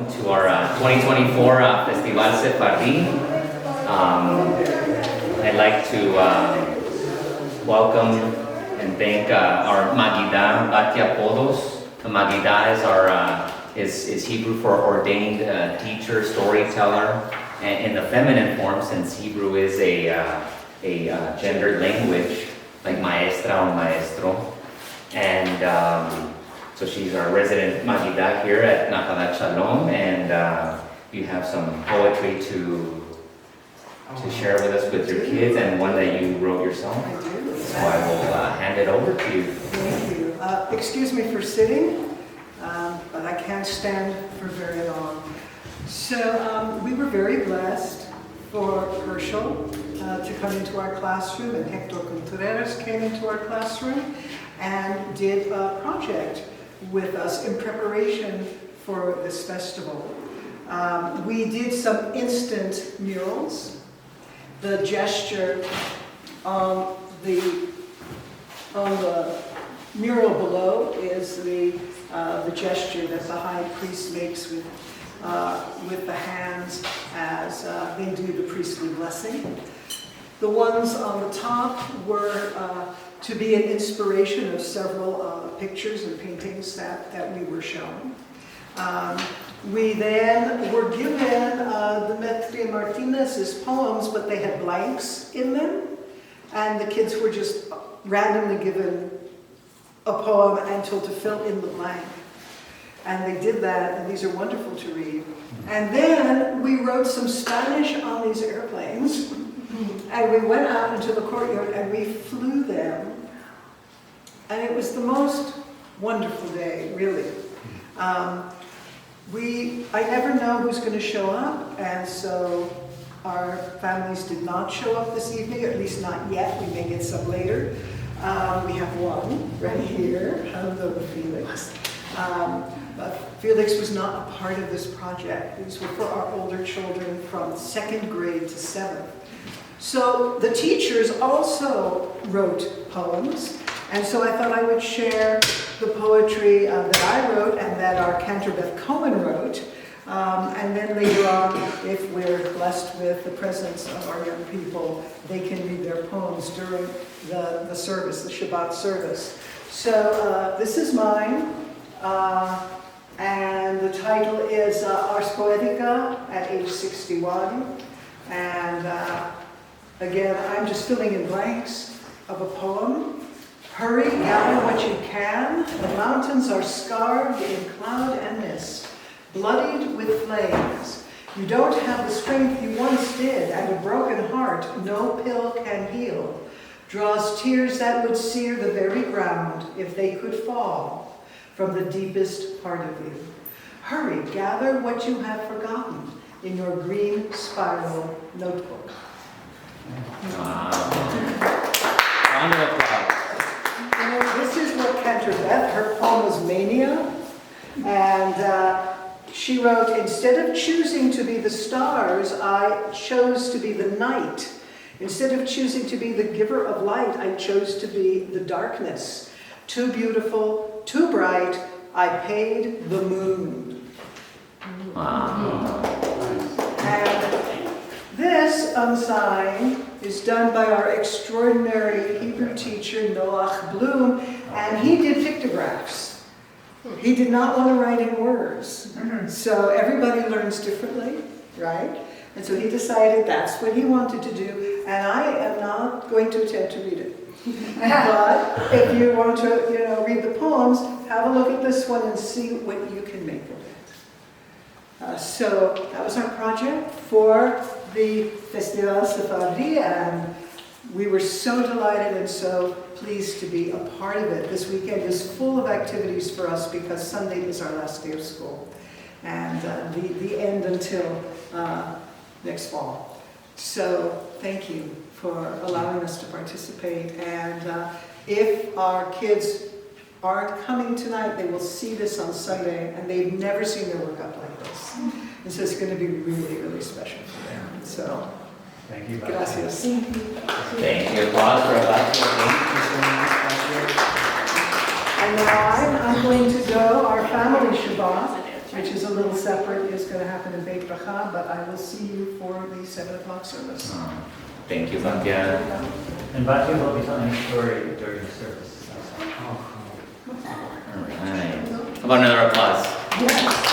welcome to our 2024 Festival Sefardí. I'd like to welcome and thank our Magida, Batya Podos. The Magida is our is Hebrew for ordained teacher, storyteller, and in the feminine form, since Hebrew is a gendered language, like maestra or maestro. And so she's our resident Magida here at Nahalat Shalom, and you have some poetry to share with us with your kids, and one that you wrote yourself. I do. So I will hand it over to you. Thank you. Excuse me for sitting, but I can't stand for very long. So we were very blessed for Herschel to come into our classroom, and Hector Contreras came into our classroom and did a project with us in preparation for this festival. We did some instant murals. The gesture on the mural below is the gesture that the high priest makes with the hands as they do the priestly blessing. The ones on the top were to be an inspiration of several pictures and paintings that we were shown. We then were given Demetria Martinez's poems, but they had blanks in them, and the kids were just randomly given a poem and told to fill in the blank. And they did that, and these are wonderful to read. And then we wrote some Spanish on these airplanes, and we went out into the courtyard and we flew them. And it was the most wonderful day, really. I never know who's going to show up, and so our families did not show up this evening, at least not yet. We may get some later. We have one right here, hello Felix. But Felix was not a part of this project. These were for our older children from 2nd grade to 7th. So the teachers also wrote poems, and so I thought I would share the poetry that I wrote and that our cantor Beth Cohen wrote. And then later on, if we're blessed with the presence of our young people, they can read their poems during the service, the Shabbat service. So this is mine, and the title is Ars Poetica at age 61. And again, I'm just filling in blanks of a poem. Hurry, gather what you can. The mountains are scarred in cloud and mist, bloodied with flames. You don't have the strength you once did, and a broken heart no pill can heal. Draws tears that would sear the very ground if they could fall from the deepest part of you. Hurry, gather what you have forgotten in your green spiral notebook. Round of applause. This is what Cantor Beth, her poem was Mania, and she wrote, instead of choosing to be the stars, I chose to be the night. Instead of choosing to be the giver of light, I chose to be the darkness. Too beautiful, too bright, I paid the moon. Wow. And this unsigned is done by our extraordinary Hebrew teacher, Noach Bloom, and he did pictographs. He did not want to write in words. So everybody learns differently, right? And so he decided that's what he wanted to do, and I am not going to attempt to read it. But if you want to, read the poems, have a look at this one and see what you can make of it. So that was our project for the Festival Sefardí, and we were so delighted and so pleased to be a part of it. This weekend is full of activities for us because Sunday is our last day of school, and the end until next fall. So thank you for allowing us to participate, and if our kids aren't coming tonight, they will see this on Sunday, and they've never seen their work up like this. And so it's going to be really, really special for them. So, thank you. Gracias. Thank you. Applause for Batya. Thank you so much, Batya. And now I'm going to go, our family Shabbat, which is a little separate, is going to happen in Beit Bracha, but I will see you for the 7 o'clock service. Thank you, Batya. And Batya will be telling a story during the service. All right. How about another applause? Yes.